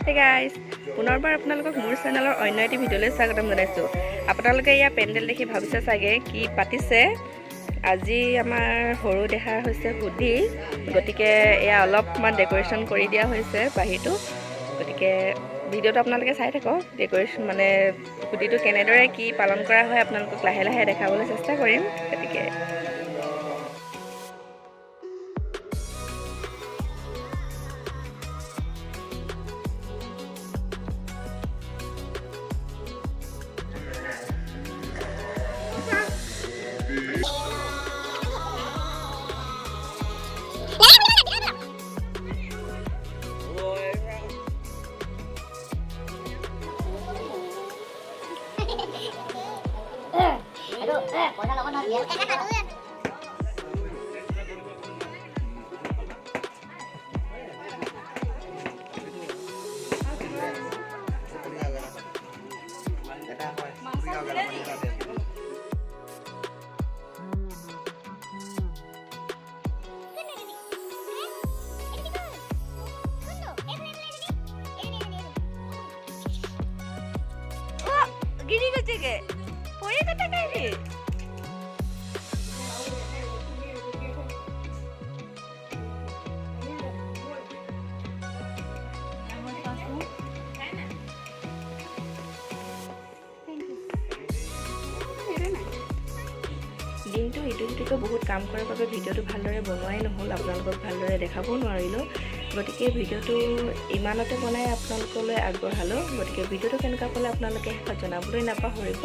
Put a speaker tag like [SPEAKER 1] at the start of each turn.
[SPEAKER 1] Hey guys, পুনৰবাৰ আপোনালোকক মোৰ চেনেলৰ অন্য এটি ভিডিঅ'লৈ স্বাগতম জনাইছো। আপোনালোকে ইয়া পেণ্ডেল দেখি ভাবিছে চাগে কি পাতিছে। আজি আমাৰ সৰু দেহাৰ হৈছে হুডি, গতিকে এয়া অলপমান ডেকোৰেশ্যন কৰি দিয়া হৈছে বাহিৰটো। গতিকে ভিডিঅ'টো আপোনালোকে চাই থাকক। ডেকোৰেশ্যন মানে হুডিটো কেনেদৰে কি পালন কৰা হয় আপোনালোকক লাহে লাহে দেখাবলৈ চেষ্টা কৰিম। গতিকে gini kecil ke? Poya kata kali. দিনটো ইটো বহুত কাম কৰাৰ বাবে ভিডিঅ'টো ভালদৰে বনোৱাই নহ'ল, আপোনালোকক ভালদৰে দেখাবও নোৱাৰিলোঁ। গতিকে ভিডিঅ'টো ইমানতে বনাই আপোনালোকলৈ আগবঢ়ালোঁ। গতিকে ভিডিঅ'টো কেনেকুৱা পালে আপোনালোকে জনাবলৈ নাপাহৰিব।